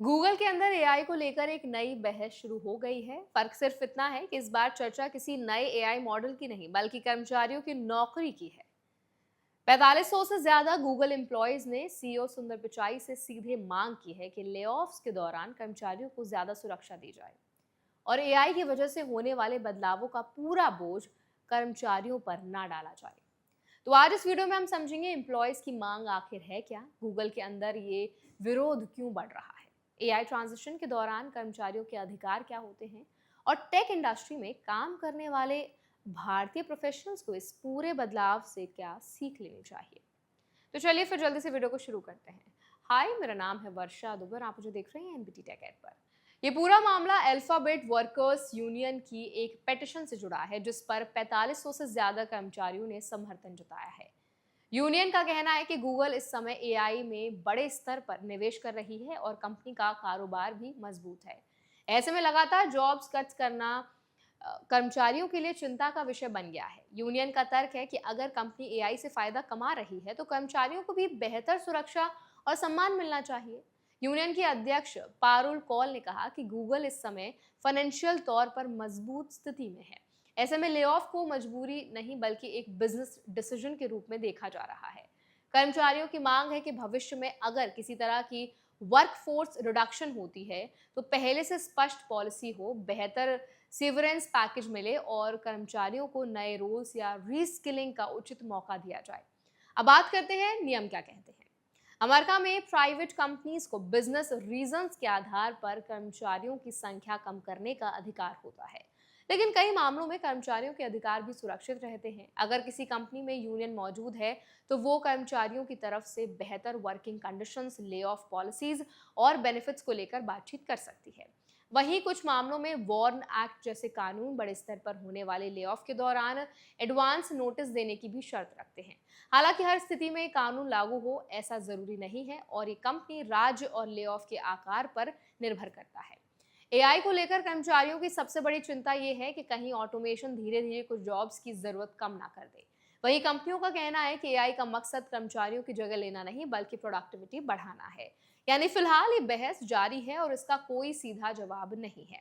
Google के अंदर AI को लेकर एक नई बहस शुरू हो गई है। फर्क सिर्फ इतना है कि इस बार चर्चा किसी नए एआई मॉडल की नहीं बल्कि कर्मचारियों की नौकरी की है। 4500 से ज्यादा गूगल एम्प्लॉयज ने सीईओ सुंदर पिचाई से सीधे मांग की है कि लेऑफ्स के दौरान कर्मचारियों को ज्यादा सुरक्षा दी जाए और एआई की वजह से होने वाले बदलावों का पूरा बोझ कर्मचारियों पर ना डाला जाए। तो आज इस वीडियो में हम समझेंगे एम्प्लॉयज की मांग आखिर है क्या, गूगल के अंदर ये विरोध क्यों बढ़ रहा है, एआई ट्रांजिशन के दौरान कर्मचारियों के अधिकार क्या होते हैं और टेक इंडस्ट्री में काम करने वाले भारतीय प्रोफेशनल्स को इस पूरे बदलाव से क्या सीख लेनी चाहिए। तो चलिए फिर जल्दी से वीडियो को शुरू करते हैं। हाय, मेरा नाम है वर्षा दुबर, आप मुझे देख रहे हैं एनबीटी टेक एड पर। ये पूरा मामला अल्फाबेट वर्कर्स यूनियन की एक पेटिशन से जुड़ा है जिस पर 4500 से ज्यादा कर्मचारियों ने समर्थन जताया है। यूनियन का कहना है कि गूगल इस समय एआई में बड़े स्तर पर निवेश कर रही है और कंपनी का कारोबार भी मजबूत है। ऐसे में लगातार जॉब्स कट करना कर्मचारियों के लिए चिंता का विषय बन गया है। यूनियन का तर्क है कि अगर कंपनी एआई से फायदा कमा रही है तो कर्मचारियों को भी बेहतर सुरक्षा और सम्मान मिलना चाहिए। यूनियन के अध्यक्ष पारुल कौल ने कहा कि गूगल इस समय फाइनेंशियल तौर पर मजबूत स्थिति में है। ऐसे में लेऑफ को मजबूरी नहीं बल्कि एक बिजनेस डिसीजन के रूप में देखा जा रहा है। कर्मचारियों की मांग है कि भविष्य में अगर किसी तरह की वर्कफोर्स रिडक्शन होती है तो पहले से स्पष्ट पॉलिसी हो, बेहतर सीवरेंस पैकेज मिले और कर्मचारियों को नए रोल्स या रीस्किलिंग का उचित मौका दिया जाए। अब बात करते हैं नियम क्या कहते हैं। अमेरिका में प्राइवेट कंपनीज को बिजनेस रीजंस के आधार पर कर्मचारियों की संख्या कम करने का अधिकार होता है, लेकिन कई मामलों में कर्मचारियों के अधिकार भी सुरक्षित रहते हैं। अगर किसी कंपनी में यूनियन मौजूद है तो वो कर्मचारियों की तरफ से बेहतर working conditions, lay off policies और बेनिफिट्स को लेकर बातचीत कर सकती है। वहीं कुछ मामलों में वॉर्न एक्ट जैसे कानून बड़े स्तर पर होने वाले ले ऑफ के दौरान एडवांस नोटिस देने की भी शर्त रखते हैं। हालांकि हर स्थिति में कानून लागू हो ऐसा जरूरी नहीं है और ये कंपनी, राज्य और ले ऑफ के आकार पर निर्भर करता है। एआई को लेकर कर्मचारियों की सबसे बड़ी चिंता ये है कि कहीं ऑटोमेशन धीरे धीरे कुछ जॉब्स की जरूरत कम ना कर दे। वहीं कंपनियों का कहना है कि एआई का मकसद कर्मचारियों की जगह लेना नहीं बल्कि प्रोडक्टिविटी बढ़ाना है। यानी फिलहाल ये बहस जारी है और इसका कोई सीधा जवाब नहीं है।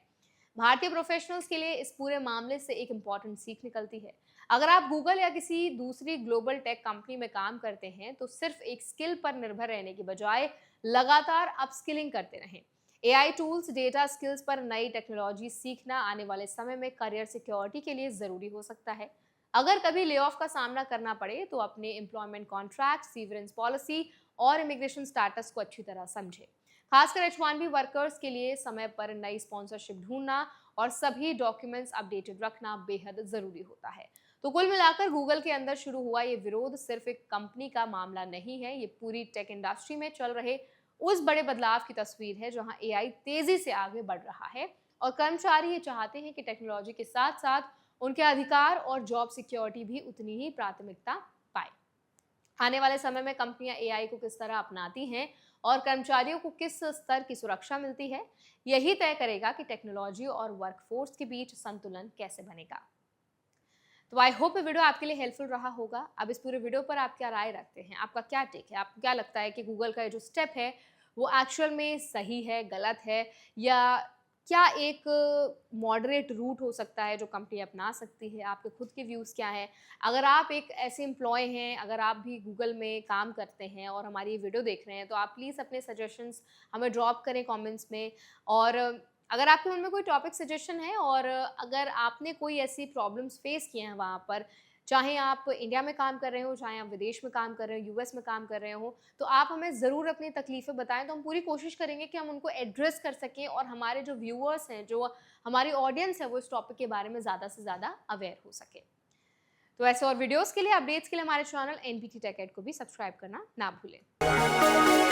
भारतीय प्रोफेशनल्स के लिए इस पूरे मामले से एक इम्पॉर्टेंट सीख निकलती है। अगर आप गूगल या किसी दूसरी ग्लोबल टेक कंपनी में काम करते हैं तो सिर्फ एक स्किल पर निर्भर रहने की बजाय लगातार अपस्किलिंग करते रहें। एआई टूल्स, डेटा स्किल्स पर नई टेक्नोलॉजी सीखना आने वाले समय में करियर सिक्योरिटी के लिए जरूरी हो सकता है। अगर कभी लेऑफ का सामना करना पड़े तो अपने एम्प्लॉयमेंट कॉन्ट्रैक्ट, सीवरेंस पॉलिसी और इमिग्रेशन स्टेटस को अच्छी तरह समझे। खासकर H1B वर्कर्स के लिए समय पर नई स्पॉन्सरशिप ढूंढना और सभी डॉक्यूमेंट्स अपडेटेड रखना बेहद जरूरी होता है। तो कुल मिलाकर गूगल के अंदर शुरू हुआ ये विरोध सिर्फ एक कंपनी का मामला नहीं है, ये पूरी टेक इंडस्ट्री में चल रहे उस बड़े बदलाव की तस्वीर है जहां एआई तेजी से आगे बढ़ रहा है और कर्मचारी ये चाहते हैं कि टेक्नोलॉजी के साथ साथ उनके अधिकार और जॉब सिक्योरिटी भी उतनी ही प्राथमिकता पाए। आने वाले समय में कंपनियां एआई को किस तरह अपनाती हैं और कर्मचारियों को किस स्तर की सुरक्षा मिलती है, यही तय करेगा कि टेक्नोलॉजी और वर्कफोर्स के बीच संतुलन कैसे बनेगा। तो आई होप ये वीडियो आपके लिए हेल्पफुल रहा होगा। अब इस पूरे वीडियो पर आप क्या राय रखते हैं, आपका क्या टेक है, आपको क्या लगता है कि गूगल का ये जो स्टेप है वो एक्चुअल में सही है, गलत है, या क्या एक मॉडरेट रूट हो सकता है जो कंपनी अपना सकती है? आपके खुद के व्यूज़ क्या हैं? अगर आप एक ऐसे एम्प्लॉय हैं, अगर आप भी गूगल में काम करते हैं और हमारी ये वीडियो देख रहे हैं तो आप प्लीज़ अपने सजेशंस हमें ड्रॉप करें कमेंट्स में। और अगर आपके मन में कोई टॉपिक सजेशन है और अगर आपने कोई ऐसी प्रॉब्लम्स फेस किए हैं वहाँ पर, चाहे आप इंडिया में काम कर रहे हो, चाहे आप विदेश में काम कर रहे हो, यूएस में काम कर रहे हो, तो आप हमें ज़रूर अपनी तकलीफ़ें बताएं। तो हम पूरी कोशिश करेंगे कि हम उनको एड्रेस कर सकें और हमारे जो व्यूअर्स हैं, जो हमारी ऑडियंस है, वो इस टॉपिक के बारे में ज़्यादा से ज़्यादा अवेयर हो सके। तो ऐसे और वीडियोज़ के लिए, अपडेट्स के लिए हमारे चैनल एनबीटी टेक एड को भी सब्सक्राइब करना ना भूलें।